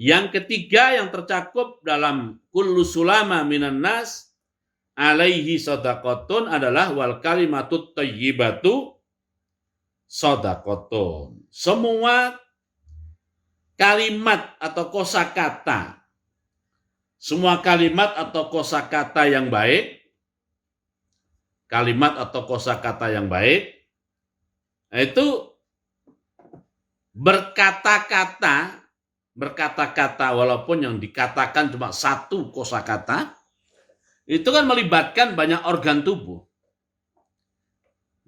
Yang ketiga yang tercakup dalam kullu sulama minan nas alaihi shadaqatun adalah wal kalimatut thayyibatu shadaqatun. Semua kalimat atau kosakata, semua kalimat atau kosakata yang baik, kalimat atau kosakata yang baik, itu berkata-kata walaupun yang dikatakan cuma satu kosakata, itu kan melibatkan banyak organ tubuh.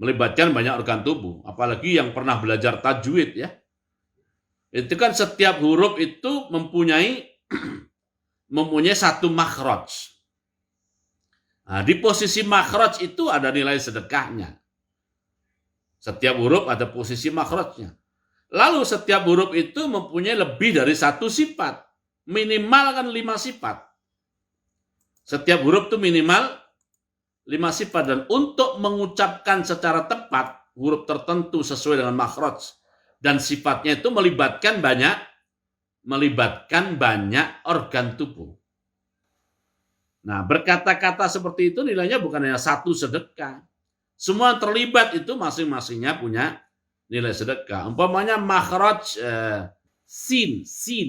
Melibatkan banyak organ tubuh. Apalagi yang pernah belajar tajwid ya. Itu kan setiap huruf itu mempunyai satu makhraj. Nah, di posisi makhraj itu ada nilai sedekahnya. Setiap huruf ada posisi makhrajnya. Lalu setiap huruf itu mempunyai lebih dari satu sifat. Minimal kan 5 sifat. Setiap huruf itu minimal 5 sifat. Dan untuk mengucapkan secara tepat huruf tertentu sesuai dengan makhraj dan sifatnya itu melibatkan banyak organ tubuh. Nah, berkata-kata seperti itu nilainya bukan hanya satu sedekah. Semua yang terlibat itu masing-masingnya punya nilai sedekah. Umpamanya makhraj sin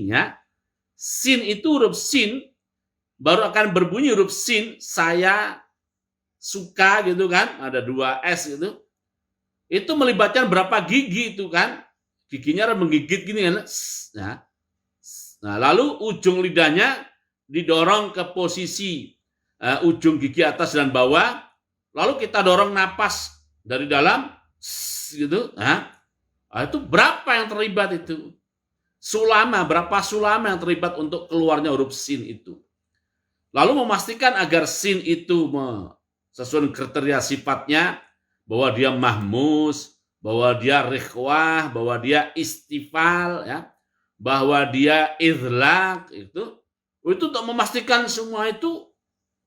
ya. Sin itu huruf sin baru akan berbunyi huruf sin, saya suka gitu kan, ada 2 S gitu. Itu melibatkan berapa gigi itu kan? Giginya harus menggigit gini kan. Nah, lalu ujung lidahnya didorong ke posisi ujung gigi atas dan bawah. Lalu kita dorong napas dari dalam gitu. Nah, itu berapa yang terlibat itu? Berapa sulama yang terlibat untuk keluarnya huruf sin itu? Lalu memastikan agar sin itu sesuai kriteria sifatnya, bahwa dia mahmus, bahwa dia rikhwah, bahwa dia istifal, ya, bahwa dia idlaq, itu untuk memastikan semua itu,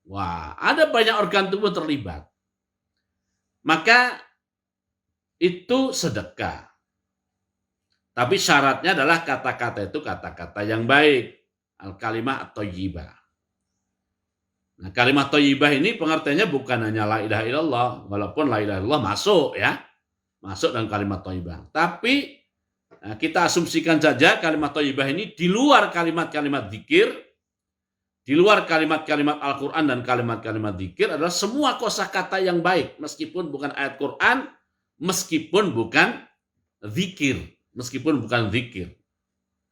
wah, ada banyak organ tubuh terlibat. Maka itu sedekah. Tapi syaratnya adalah kata-kata itu kata-kata yang baik. Al-kalimah at-thayyibah. Nah, kalimat thayyibah ini pengertiannya bukan hanya la ilaha illallah, walaupun la ilaha illallah masuk ya. Masuk dalam kalimat thayyibah. Tapi kita asumsikan saja kalimat thayyibah ini di luar kalimat-kalimat zikir, di luar kalimat-kalimat Al-Qur'an dan kalimat-kalimat zikir adalah semua kosakata yang baik, meskipun bukan ayat Qur'an, meskipun bukan zikir. Meskipun bukan zikir.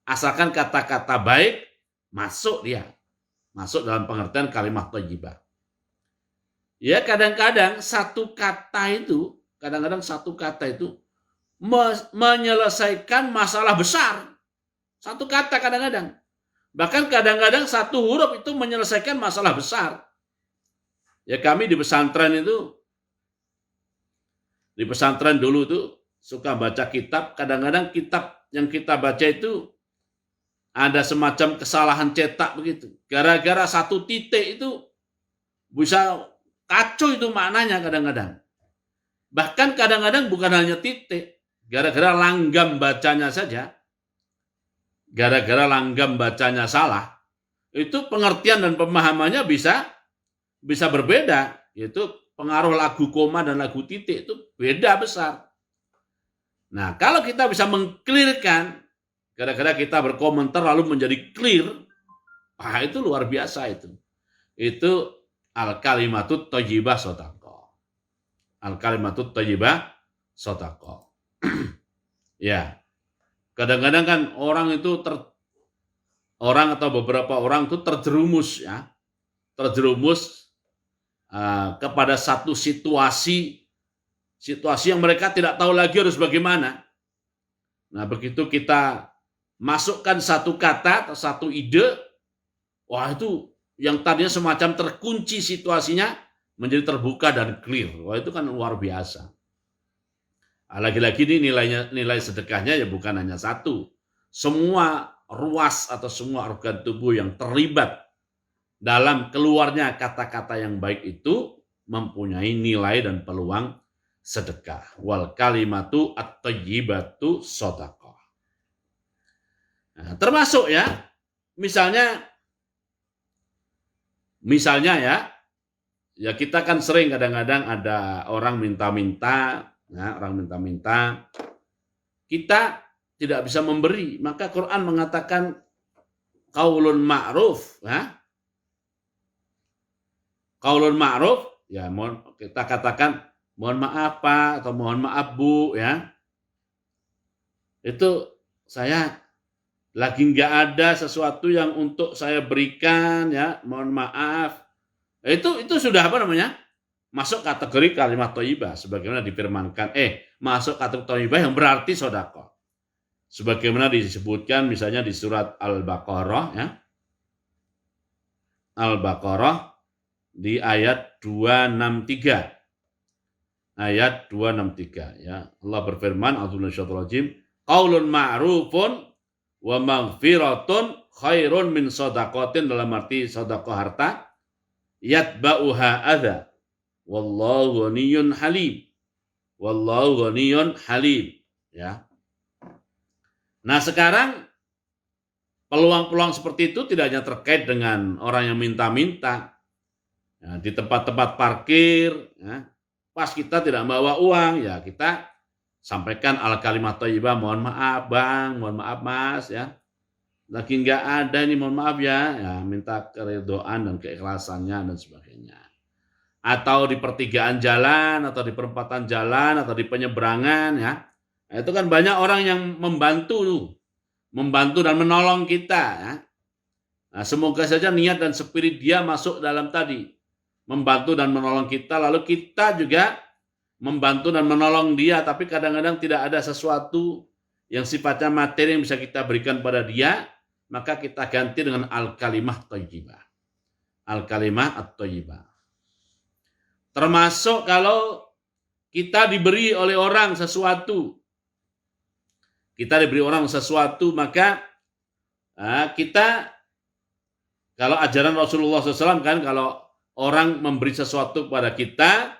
Asalkan kata-kata baik, masuk dia. Masuk dalam pengertian kalimat thayyibah. Ya, kadang-kadang satu kata itu menyelesaikan masalah besar. Satu kata kadang-kadang. Bahkan kadang-kadang satu huruf itu menyelesaikan masalah besar. Ya, kami di pesantren dulu tuh suka baca kitab, kadang-kadang kitab yang kita baca itu ada semacam kesalahan cetak begitu. Gara-gara satu titik itu bisa kacau itu maknanya kadang-kadang. Bahkan kadang-kadang bukan hanya titik, gara-gara langgam bacanya saja, gara-gara langgam bacanya salah, itu pengertian dan pemahamannya bisa berbeda. Yaitu pengaruh lagu koma dan lagu titik itu beda besar. Nah, kalau kita bisa mengklirkan, gara-gara kita berkomentar lalu menjadi clear, itu luar biasa itu. Itu al-kalimatut thayyibah shadaqah. Al-kalimatut thayyibah shadaqah. Ya. Kadang-kadang kan orang atau beberapa orang itu terjerumus ya. Terjerumus kepada satu situasi yang mereka tidak tahu lagi harus bagaimana. Nah, begitu kita masukkan satu kata atau satu ide, wah, itu yang tadinya semacam terkunci situasinya menjadi terbuka dan clear. Wah, itu kan luar biasa. Lagi-lagi ini nilai sedekahnya ya bukan hanya satu. Semua ruas atau semua organ tubuh yang terlibat dalam keluarnya kata-kata yang baik itu mempunyai nilai dan peluang sedekah. Wal kalimatu at-thayyibatu shadaqah. Nah, termasuk ya misalnya ya kita kan sering kadang-kadang ada orang minta-minta, kita tidak bisa memberi, maka Quran mengatakan qaulun ma'ruf, qaulun ma'ruf, ya kita katakan mohon maaf Pak atau mohon maaf Bu, ya. Itu saya lagi nggak ada sesuatu yang untuk saya berikan, ya, mohon maaf. Itu sudah masuk kategori kalimat thayyibah sebagaimana difirmankan, masuk kategori thayyibah yang berarti sedekah. Sebagaimana disebutkan misalnya di surat Al-Baqarah, ya. Al-Baqarah di ayat 263. Ayat 263, ya. Allah berfirman, a'udzubillahi qaulun ma'rufun wa maghfiratun khairun min shadaqatin, dalam arti sedekah harta, yatba'uha adza wallahu ghaniyyun halim. Wallahu ghaniyyun halim, ya. Nah, sekarang peluang-peluang seperti itu tidak hanya terkait dengan orang yang minta-minta. Ya, di tempat-tempat parkir, ya, pas kita tidak bawa uang, ya kita sampaikan al-kalimat thayyibah, mohon maaf Bang, mohon maaf Mas, ya. Lagi nggak ada ini, mohon maaf ya, minta keridhaan dan keikhlasannya dan sebagainya. Atau di pertigaan jalan, atau di perempatan jalan, atau di penyeberangan, ya. Nah, itu kan banyak orang yang membantu dan menolong kita, ya. Nah, semoga saja niat dan spirit dia masuk dalam tadi, membantu dan menolong kita, lalu kita juga membantu dan menolong dia, tapi kadang-kadang tidak ada sesuatu yang sifatnya materi yang bisa kita berikan pada dia, maka kita ganti dengan al-kalimah thayyibah. Al-kalimah at-thayyibah. Termasuk kalau kita diberi oleh orang sesuatu, maka kita, kalau ajaran Rasulullah SAW kan, kalau orang memberi sesuatu kepada kita,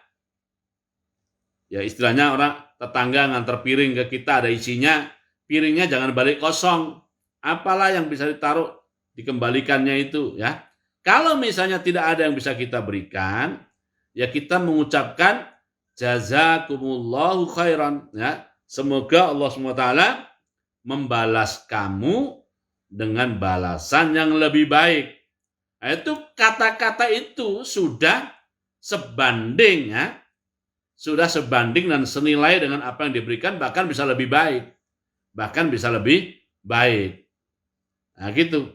ya istilahnya orang tetangga ngantar piring ke kita, ada isinya, piringnya jangan balik kosong. Apalah yang bisa ditaruh, dikembalikannya itu, ya. Kalau misalnya tidak ada yang bisa kita berikan, ya kita mengucapkan jazakumullahu khairan, ya. Semoga Allah SWT membalas kamu dengan balasan yang lebih baik. Nah, itu kata-kata itu sudah sebanding, ya. Sudah sebanding dan senilai dengan apa yang diberikan, bahkan bisa lebih baik. Nah, gitu.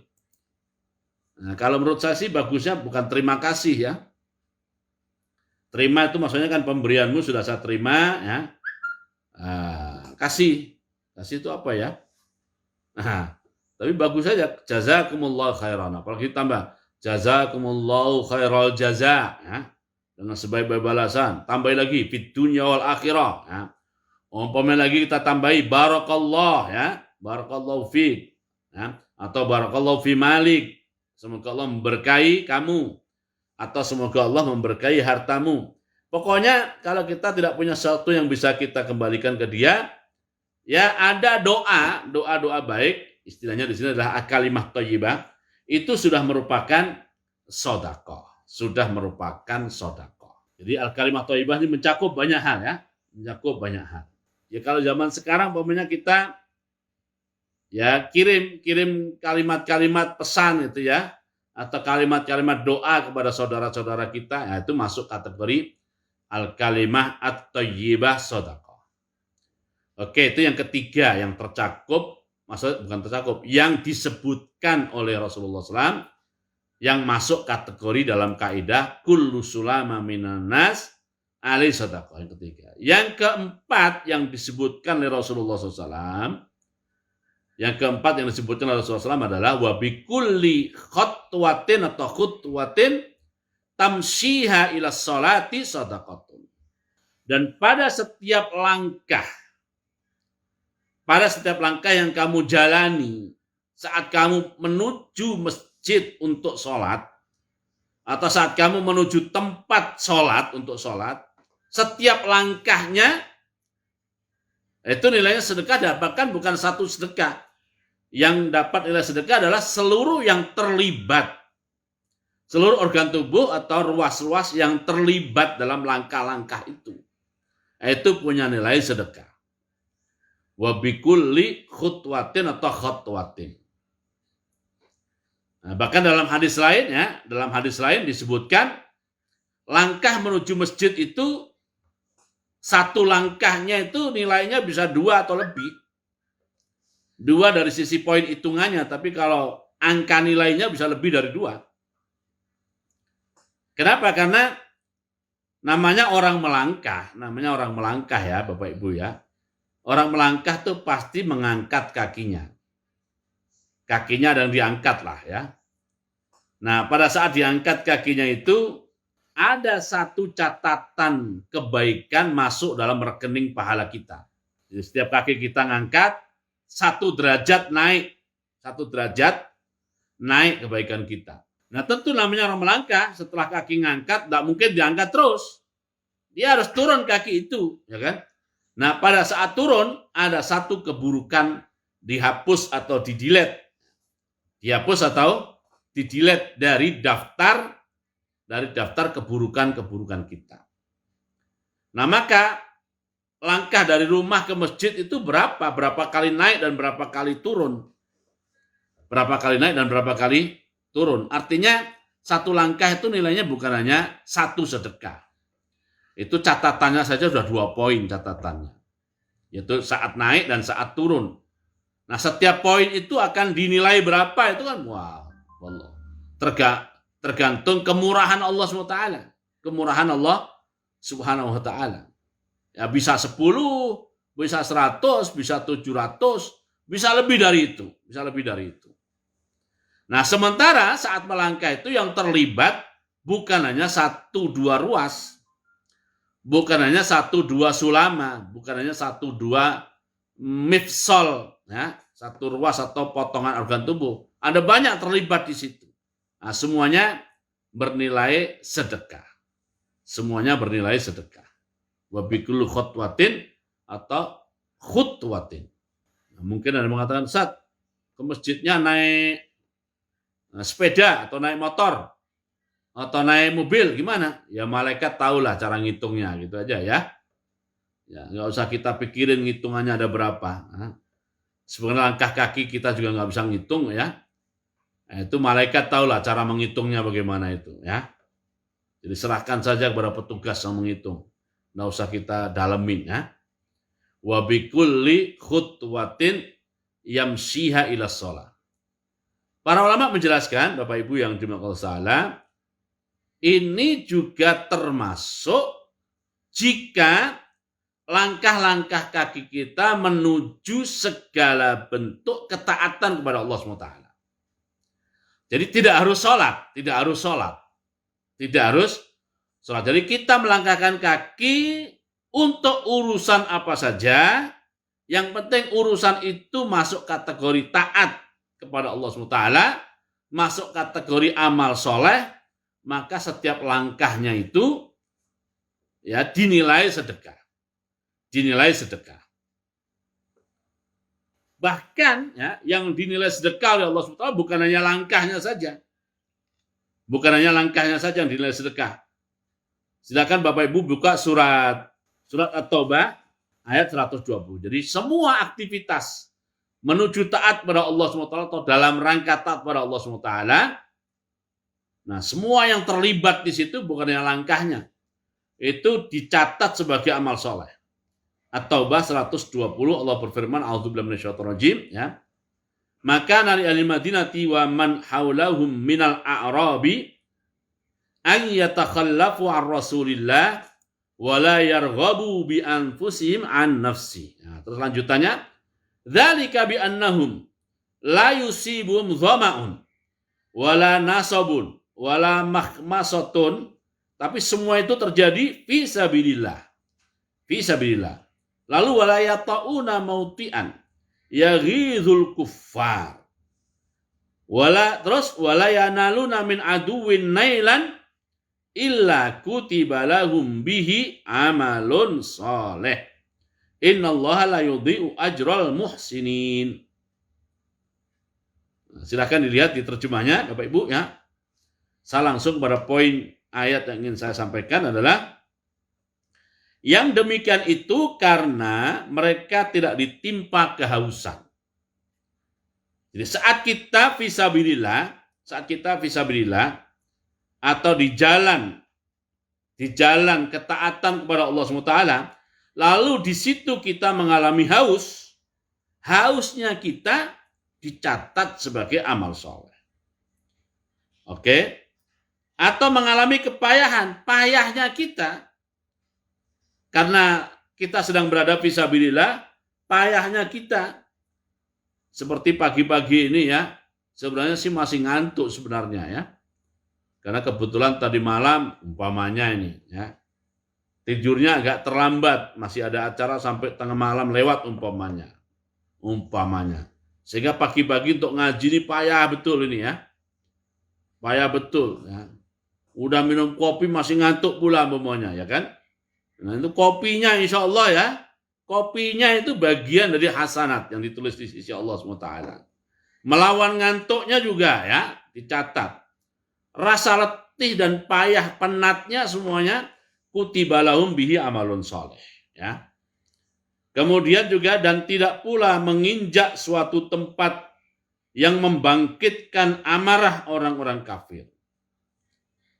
Nah, kalau menurut saya sih bagusnya bukan terima kasih, ya. Terima itu maksudnya kan pemberianmu sudah saya terima, ya. Kasih itu apa, ya? Nah, tapi bagus saja jazakumullahu khairan. Apalagi tambah jazakumullahu khairal jaza, ya, dengan sebaik-baik balasan. Tambah lagi fid dunya wal akhirah, ya. Umpamanya lagi kita tambahi barakallah, ya, barakallahu fiik, ya, atau barakallahu fi malik, semoga Allah memberkahi kamu, atau semoga Allah memberkahi hartamu. Pokoknya kalau kita tidak punya sesuatu yang bisa kita kembalikan ke dia, ya ada doa baik, istilahnya di sini adalah kalimat thayyibah, itu sudah merupakan sedekah. Jadi al-kalimat thayyibah ini mencakup banyak hal, ya. Ya kalau zaman sekarang umpamanya kita ya kirim kalimat-kalimat pesan itu, ya, atau kalimat-kalimat doa kepada saudara-saudara kita, ya, itu masuk kategori al-kalimah at-thayyibah sedekah. Oke, itu yang ketiga yang yang disebutkan oleh Rasulullah SAW, yang masuk kategori dalam kaidah kullu sulama minan nas alaihi sedekah, yang ketiga. Yang keempat yang disebutkan oleh Rasulullah SAW, adalah wa bi kulli khutwatin atau khutwatin tamshiha ila sholati sedekatun. Dan pada setiap langkah yang kamu jalani saat kamu menuju masjid untuk sholat, atau saat kamu menuju tempat sholat untuk sholat, setiap langkahnya itu nilainya sedekah, bahkan bukan satu sedekah, Yang dapat nilai sedekah adalah seluruh yang terlibat. Seluruh organ tubuh atau ruas-ruas yang terlibat dalam langkah-langkah itu. Itu punya nilai sedekah. Wa bikulli khutwatin atau khutwatin. Nah, bahkan dalam hadis lain disebutkan langkah menuju masjid itu satu langkahnya itu nilainya bisa 2 atau lebih. 2 dari sisi poin hitungannya, tapi kalau angka nilainya bisa lebih dari 2. Kenapa? Karena namanya orang melangkah ya Bapak Ibu ya. Orang melangkah tuh pasti mengangkat kakinya. Kakinya ada yang diangkat lah ya. Nah, pada saat diangkat kakinya itu ada satu catatan kebaikan masuk dalam rekening pahala kita. Jadi setiap kaki kita ngangkat, 1 derajat naik. 1 derajat naik kebaikan kita. Nah tentu namanya orang melangkah, setelah kaki ngangkat, tidak mungkin diangkat terus. Dia harus turun kaki itu, ya kan? Nah pada saat turun, ada satu keburukan dihapus atau di-delete. Dihapus atau di-delete dari daftar keburukan-keburukan kita. Nah maka langkah dari rumah ke masjid itu berapa? Berapa kali naik dan berapa kali turun? Berapa kali naik dan berapa kali turun? Artinya satu langkah itu nilainya bukan hanya 1 sedekah. Itu catatannya saja sudah 2 poin catatannya. Yaitu saat naik dan saat turun. Nah setiap poin itu akan dinilai berapa itu kan? Wow. Tergantung kemurahan Allah SWT. Kemurahan Allah Subhanahu wa ta'ala. Ya bisa 10, bisa 100, bisa 700, bisa lebih dari itu. Nah, sementara saat melangkah itu yang terlibat bukan hanya 1-2 ruas. Bukan hanya 1-2 sulama, bukan hanya 1-2 mifsol, ya, 1 ruas atau potongan organ tubuh. Ada banyak terlibat di situ. Nah, semuanya bernilai sedekah. Wa bikulli khutwatin atau khutwatin. Nah, mungkin ada yang mengatakan, Ustaz, ke masjidnya naik sepeda atau naik motor atau naik mobil gimana? Ya malaikat tahulah cara ngitungnya gitu aja ya. Ya nggak usah kita pikirin ngitungannya ada berapa. Nah, sebenarnya langkah kaki kita juga nggak bisa ngitung ya. Nah, itu malaikat tahulah cara menghitungnya bagaimana itu ya. Jadi serahkan saja kepada petugas yang menghitung. Nggak usah kita dalemin ya. Wa bikulli khutwatin yamshiha ila shalah. Para ulama menjelaskan, Bapak Ibu yang dimaksud Allah, ini juga termasuk jika langkah-langkah kaki kita menuju segala bentuk ketaatan kepada Allah SWT. Jadi tidak harus sholat. Jadi kita melangkahkan kaki untuk urusan apa saja, yang penting urusan itu masuk kategori taat kepada Allah SWT, masuk kategori amal soleh, maka setiap langkahnya itu ya dinilai sedekah. Bahkan ya yang dinilai sedekah oleh Allah SWT bukan hanya langkahnya saja. Yang dinilai sedekah. Silakan Bapak Ibu buka surat At-Taubah ayat 120. Jadi semua aktivitas menuju taat pada Allah SWT atau dalam rangka taat pada Allah SWT. Nah, semua yang terlibat di situ bukan hanya langkahnya. Itu dicatat sebagai amal soleh. At-Taubah 120 Allah berfirman, a'udzubillahi minasyaitonir rajim ya. Maka nari ahli Madinati wa man haulahum minal a'rabi an yatakhallafu an Rasulillah wa la yarghabu bi anfusihim an nafsi. Nah, terus lanjutannya dzalika bi annahum la yusibuhum dhama'un wala nasabun wala makhmasatun, tapi semua itu terjadi fi sabilillah. Lalu wala yata'una mautian yaghizul kuffar. Wala yanaluna min aduwin nailan illa kutiba lahum bihi amalun saleh. Innallaha la yudhi'u ajral muhsinin. Silahkan dilihat di terjemahnya Bapak Ibu ya. Saya langsung pada poin ayat yang ingin saya sampaikan adalah yang demikian itu karena mereka tidak ditimpa kehausan. Jadi saat kita fisabilillah atau di jalan ketaatan kepada Allah SWT, lalu di situ kita mengalami hausnya kita dicatat sebagai amal soleh. Oke? Atau mengalami kepayahan, payahnya kita, karena kita sedang berada fisabilillah, payahnya kita, seperti pagi-pagi ini ya, sebenarnya sih masih ngantuk sebenarnya ya. Karena kebetulan tadi malam umpamanya ini ya, tidurnya agak terlambat, masih ada acara sampai tengah malam lewat umpamanya. Sehingga pagi-pagi untuk ngaji ini payah betul ini ya. Payah betul ya. Udah minum kopi masih ngantuk pula umpamanya ya kan. Nah itu kopinya insya Allah ya. Kopinya itu bagian dari hasanat yang ditulis di sisi Allah SWT. Melawan ngantuknya juga ya dicatat. Rasa letih dan payah penatnya semuanya kutiba lahum bihi amalun soleh ya. Kemudian juga dan tidak pula menginjak suatu tempat yang membangkitkan amarah orang-orang kafir.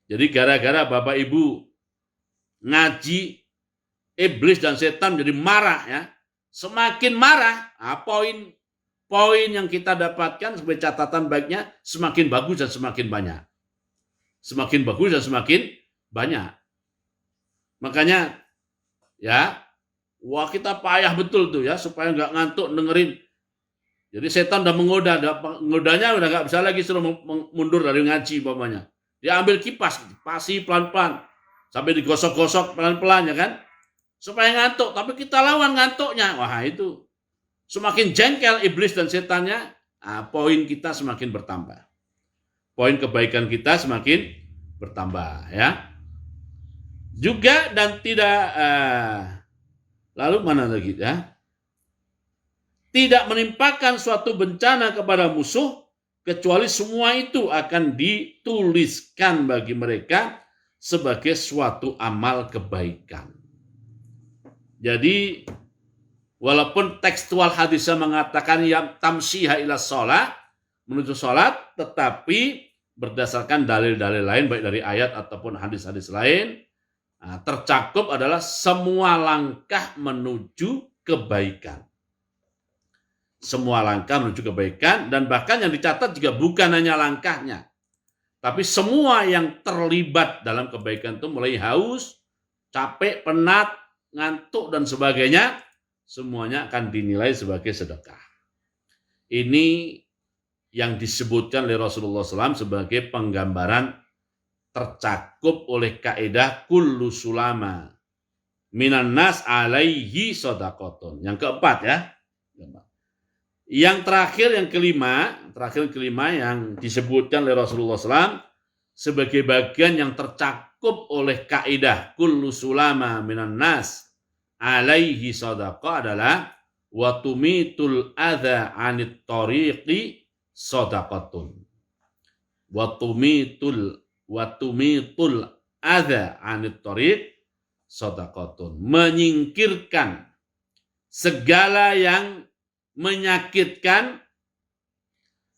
Jadi gara-gara Bapak Ibu ngaji, iblis dan setan jadi marah ya. Semakin marah, poin yang kita dapatkan sebagai catatan baiknya semakin bagus dan semakin banyak. Semakin bagus dan semakin banyak. Makanya ya, wah kita payah betul tuh ya supaya nggak ngantuk dengerin. Jadi setan udah menggodanya udah nggak bisa lagi suruh mundur dari ngaji umpamanya. Dia ambil kipas, pasi pelan-pelan sampai digosok-gosok pelan-pelan ya kan, supaya ngantuk. Tapi kita lawan ngantuknya, wah itu semakin jengkel iblis dan setannya, poin kita semakin bertambah. Poin kebaikan kita semakin bertambah ya. Juga dan tidak lalu mana lagi ya? Tidak menimpakan suatu bencana kepada musuh kecuali semua itu akan dituliskan bagi mereka sebagai suatu amal kebaikan. Jadi walaupun tekstual hadisnya mengatakan yang tamsiha ila sholat, menuju sholat, tetapi berdasarkan dalil-dalil lain baik dari ayat ataupun hadis-hadis lain, tercakup adalah semua langkah menuju kebaikan. Semua langkah menuju kebaikan, dan bahkan yang dicatat juga bukan hanya langkahnya, tapi semua yang terlibat dalam kebaikan itu mulai haus, capek, penat, ngantuk, dan sebagainya, semuanya akan dinilai sebagai sedekah. Ini yang disebutkan oleh Rasulullah SAW sebagai penggambaran tercakup oleh kaidah kullu sulama minan nas alaihi shadaqatun. Yang keempat ya. Yang terakhir yang kelima yang disebutkan oleh Rasulullah SAW sebagai bagian yang tercakup oleh kaidah kullu sulama minan nas alaihi shadaqah adalah wa tumitul adza 'anit tariqi shadaqatun. Wa tumitul adza 'anit tariq shadaqatun. Menyingkirkan segala yang menyakitkan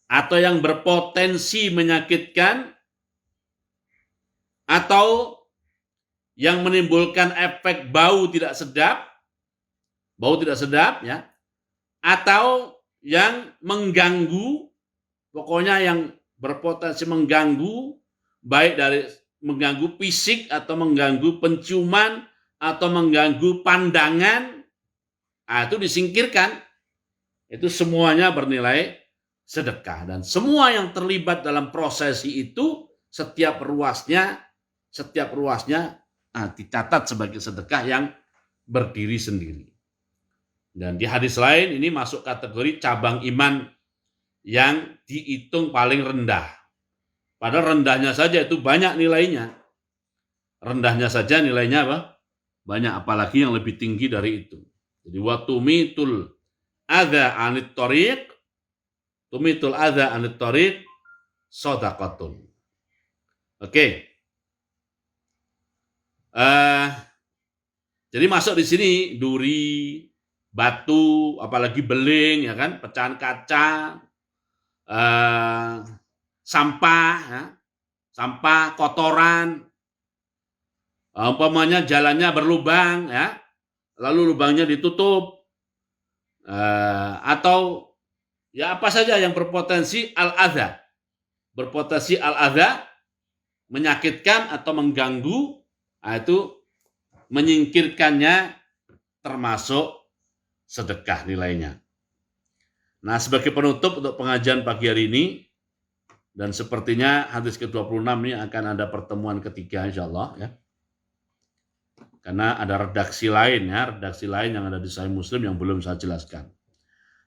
atau yang berpotensi menyakitkan atau yang menimbulkan efek bau tidak sedap ya, atau yang mengganggu, pokoknya yang berpotensi mengganggu, baik dari mengganggu fisik atau mengganggu penciuman atau mengganggu pandangan, itu disingkirkan. Itu semuanya bernilai sedekah, dan semua yang terlibat dalam prosesi itu setiap ruasnya dicatat sebagai sedekah yang berdiri sendiri. Dan di hadis lain ini masuk kategori cabang iman yang dihitung paling rendah. Padahal rendahnya saja itu banyak nilainya. Rendahnya saja nilainya apa? Banyak, apalagi yang lebih tinggi dari itu. Jadi watumitul adza 'anit tariq, tumitul adza anit thariq shadaqatun. Oke. Jadi masuk di sini duri, batu, apalagi beling, ya kan, pecahan kaca, sampah, ya, sampah, kotoran, umpamanya jalannya berlubang, ya, lalu lubangnya ditutup, atau ya apa saja yang berpotensi al-adza, menyakitkan atau mengganggu, itu menyingkirkannya termasuk sedekah nilainya. Nah, sebagai penutup untuk pengajian pagi hari ini, dan sepertinya hadis ke-26 ini akan ada pertemuan ketiga insyaallah ya. Karena ada redaksi lain yang ada di Sahih Muslim yang belum saya jelaskan.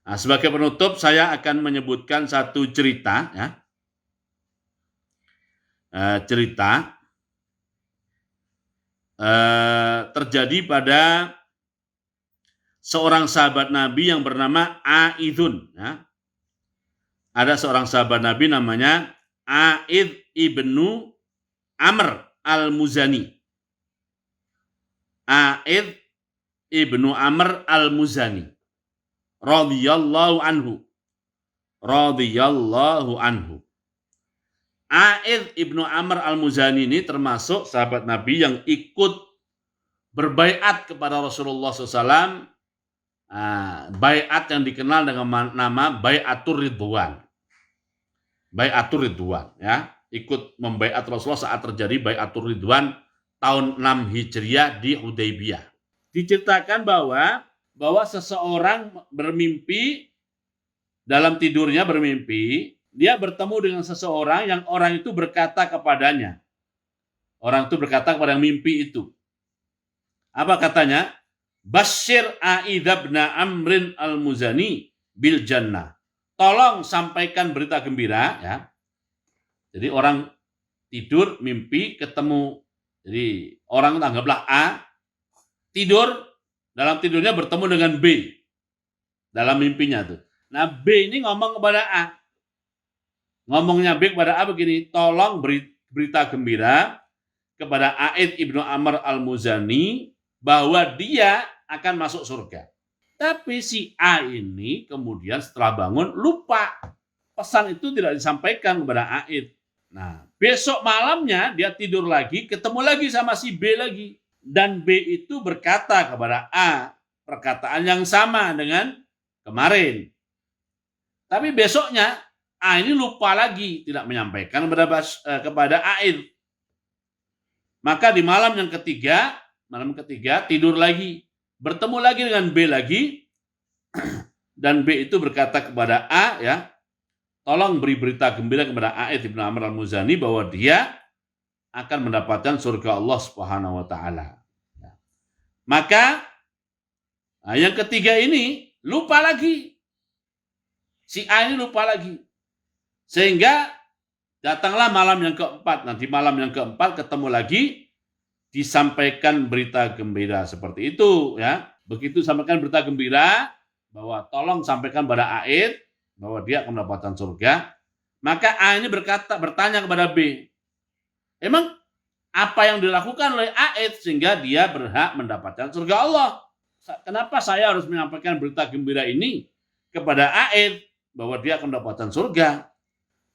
Nah, sebagai penutup saya akan menyebutkan satu cerita ya. Terjadi pada seorang sahabat Nabi yang bernama Aidun. Ya. Ada seorang sahabat Nabi namanya Aid ibnu Amr al-Muzani. Aid ibnu Amr al-Muzani. Radhiyallahu anhu. Aid ibnu Amr al-Muzani ini termasuk sahabat Nabi yang ikut berbaiat kepada Rasulullah SAW. Baiat yang dikenal dengan nama Baiatur Ridwan. Baiatur Ridwan, ya, ikut membaiat Rasulullah saat terjadi Baiatur Ridwan tahun 6 Hijriah di Hudaybiyah. Diceritakan bahwa seseorang bermimpi, dalam tidurnya bermimpi, dia bertemu dengan seseorang yang orang itu berkata kepadanya. Orang itu berkata kepada mimpi itu. Apa katanya? Basyir Aid ibn Amrin al-Muzani bil jannah. Tolong sampaikan berita gembira ya. Jadi orang tidur mimpi ketemu. Jadi orang anggaplah A tidur, dalam tidurnya bertemu dengan B. Dalam mimpinya tuh. Nah, B ini ngomong kepada A. Ngomongnya B kepada A begini, tolong berita gembira kepada Aid ibnu Amr al-Muzani bahwa dia akan masuk surga. Tapi si A ini kemudian setelah bangun lupa. Pesan itu tidak disampaikan kepada Aid. Nah, besok malamnya dia tidur lagi, ketemu lagi sama si B lagi. Dan B itu berkata kepada A, perkataan yang sama dengan kemarin. Tapi besoknya A ini lupa lagi, tidak menyampaikan kepada Aid. Maka di malam ketiga tidur lagi, bertemu lagi dengan B lagi, dan B itu berkata kepada A, ya, tolong beri berita gembira kepada Aid ibn Amr al-Muzani bahwa dia akan mendapatkan surga Allah Subhanahu wa taala. Maka yang ketiga ini lupa lagi. Si A ini lupa lagi. Sehingga datanglah malam yang keempat. Nah, di malam yang keempat ketemu lagi, disampaikan berita gembira seperti itu, ya. Begitu sampaikan berita gembira bahwa tolong sampaikan pada Aid bahwa dia akan mendapatkan surga. Maka A ini bertanya kepada B, emang apa yang dilakukan oleh Aid sehingga dia berhak mendapatkan surga Allah? Kenapa saya harus menyampaikan berita gembira ini kepada Aid bahwa dia akan mendapatkan surga?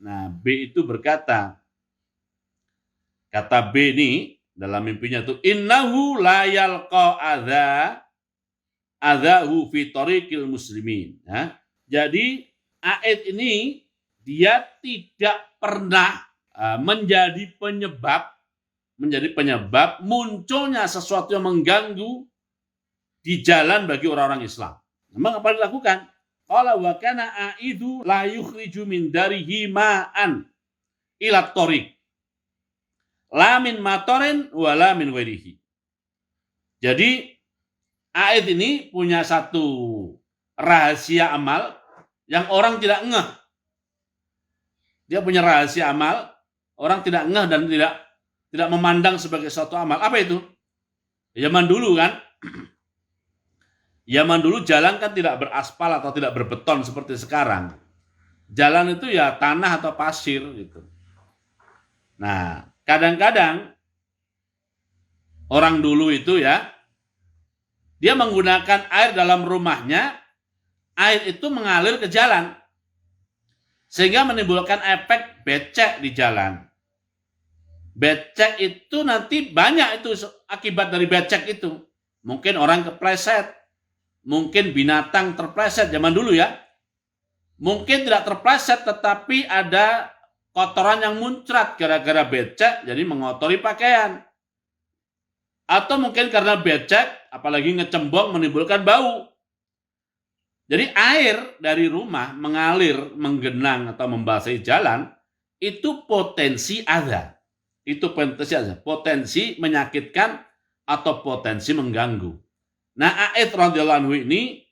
Nah, B itu berkata, kata B ini dalam mimpinya itu, innahu la yalqa adzahu fi tariqil muslimin. Ya. Jadi Aid ini dia tidak pernah menjadi penyebab munculnya sesuatu yang mengganggu di jalan bagi orang-orang Islam. Memang apa dilakukan? Qala wa kana Aidu la yukhriju min darihi ma'an ila tariq. La min matorin wa la min ghairihi. Jadi Aid ini punya satu rahasia amal yang orang tidak ngeh. Dia punya rahasia amal, orang tidak ngeh dan tidak memandang sebagai suatu amal. Apa itu? Zaman dulu kan, zaman dulu jalan kan tidak beraspal atau tidak berbeton seperti sekarang. Jalan itu ya tanah atau pasir gitu. Nah, kadang-kadang orang dulu itu ya, dia menggunakan air dalam rumahnya, air itu mengalir ke jalan. Sehingga menimbulkan efek becek di jalan. Becek itu nanti banyak itu akibat dari becek itu. Mungkin orang kepleset, mungkin binatang terpleset zaman dulu ya. Mungkin tidak terpleset tetapi ada kotoran yang muncrat gara-gara becek jadi mengotori pakaian. Atau mungkin karena becek apalagi ngecembong menimbulkan bau. Jadi air dari rumah mengalir, menggenang atau membasahi jalan itu potensi ada. Itu potensi ada, potensi menyakitkan atau potensi mengganggu. Nah, A'id radhiyallahu anhu ini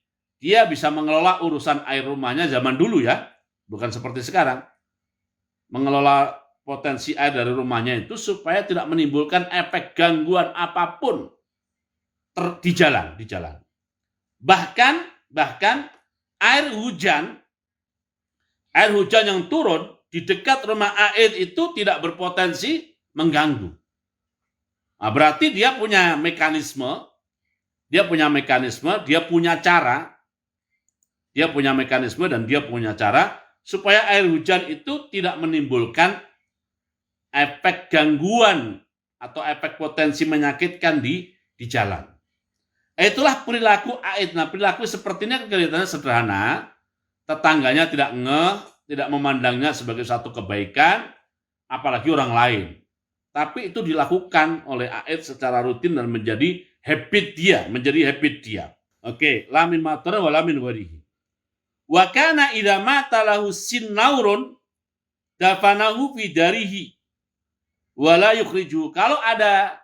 dia bisa mengelola urusan air rumahnya zaman dulu ya, bukan seperti sekarang. Mengelola potensi air dari rumahnya itu supaya tidak menimbulkan efek gangguan apapun di jalan. Bahkan air hujan yang turun di dekat rumah A'id itu tidak berpotensi mengganggu. Nah, berarti dia punya mekanisme, dia punya cara supaya air hujan itu tidak menimbulkan efek gangguan atau efek potensi menyakitkan di jalan. Itulah perilaku A'id. Nah, perilaku seperti ini kelihatannya sederhana, tetangganya tidak tidak memandangnya sebagai satu kebaikan, apalagi orang lain. Tapi itu dilakukan oleh A'id secara rutin dan menjadi habit dia. Oke, lamin matar wa lamin warihi. Wa kana idza mata lahu sinnaurun dafanahu fi darihi wa la yukhriju. Kalau ada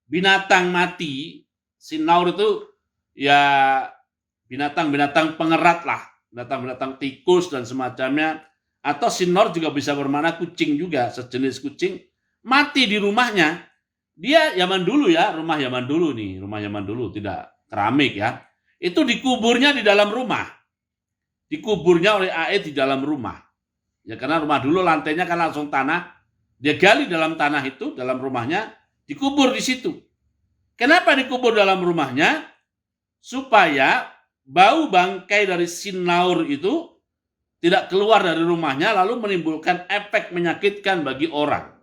binatang mati, sinnaur itu ya binatang-binatang pengerat lah, binatang-binatang tikus dan semacamnya, atau sinnaur juga bisa bermakna kucing juga, sejenis kucing mati di rumahnya. Dia zaman dulu ya, rumah zaman dulu tidak keramik ya. Itu dikuburnya di dalam rumah. Dikuburnya oleh A'id di dalam rumah. Ya karena rumah dulu lantainya kan langsung tanah. Dia gali dalam tanah itu, dalam rumahnya, dikubur di situ. Kenapa dikubur dalam rumahnya? Supaya bau bangkai dari sinnaur itu tidak keluar dari rumahnya lalu menimbulkan efek menyakitkan bagi orang.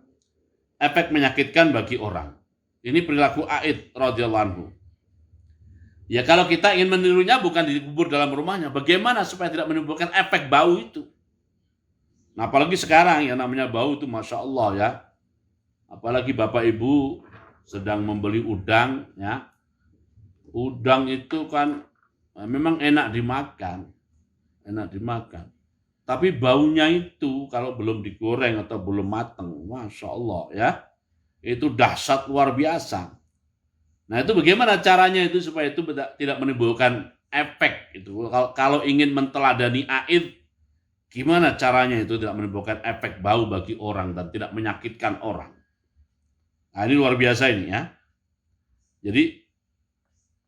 Ini perilaku A'id radhiyallahu anhu. Ya kalau kita ingin menirunya bukan dikubur dalam rumahnya, bagaimana supaya tidak menimbulkan efek bau itu? Nah, apalagi sekarang ya namanya bau itu Masya Allah ya. Apalagi Bapak Ibu sedang membeli udang ya. Udang itu kan memang enak dimakan. Tapi baunya itu kalau belum digoreng atau belum matang, Masya Allah ya. Itu dahsyat luar biasa. Nah itu bagaimana caranya itu supaya itu tidak menimbulkan efek itu. Kalau ingin menteladani A'id, gimana caranya itu tidak menimbulkan efek bau bagi orang dan tidak menyakitkan orang. Nah ini luar biasa ini ya.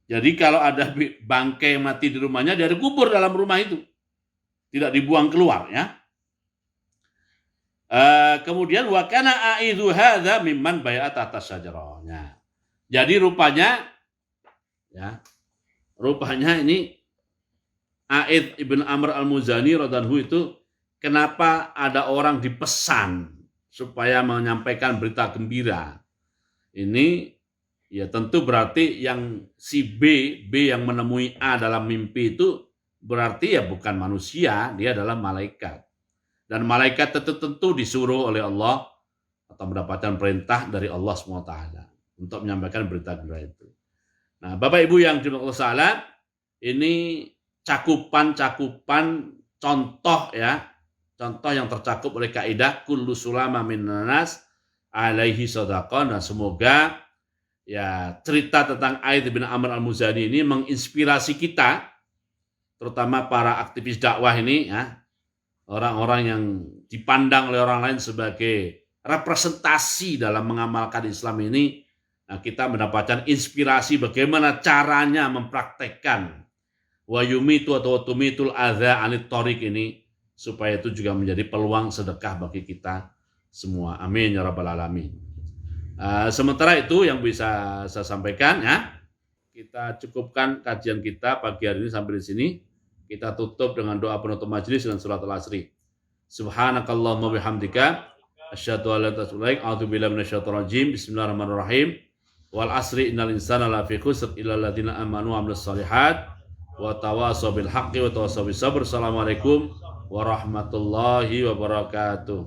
Jadi kalau ada bangkai mati di rumahnya, dia dikubur dalam rumah itu. Tidak dibuang keluar ya. Kemudian wa kana A'idhu hadza mimman bai'at atas syajarahnya. Jadi rupanya ini A'id ibn Amr al-Muzani radhiyallahu itu kenapa ada orang dipesan supaya menyampaikan berita gembira. Ini ya tentu berarti yang si B yang menemui A dalam mimpi itu berarti ya bukan manusia, dia adalah malaikat. Dan malaikat tentu disuruh oleh Allah atau mendapatkan perintah dari Allah SWT untuk menyampaikan berita gembira itu. Nah, Bapak Ibu yang dimuliakan Allah, ini cakupan contoh ya, contoh yang tercakup oleh kaidah kullu sulama minan nas alaihi shadaqah. Dan semoga ya cerita tentang A'id bin Amr al-Muzani ini menginspirasi kita, terutama para aktivis dakwah ini ya, orang-orang yang dipandang oleh orang lain sebagai representasi dalam mengamalkan Islam ini. Nah, kita mendapatkan inspirasi bagaimana caranya mempraktekkan wa yumitu atau tumitul adza anit thoriq ini supaya itu juga menjadi peluang sedekah bagi kita semua. Amin ya rabbal alamin. Sementara itu yang bisa saya sampaikan ya, kita cukupkan kajian kita pagi hari ini sampai di sini. Kita tutup dengan doa penutup majelis dengan surat Al-Asri. Subhanakallahumma bihamdika asyhadu an la ilaha illa anta a'udzu billahi minasyaitonir rajim. Bismillahirrahmanirrahim. Wal asri innal insana lafi khusr illa alladziina amanu wa 'amilus shalihat wa tawassaw bil haqqi wa tawassaw bis sabr. Assalamualaikum warahmatullahi wabarakatuh.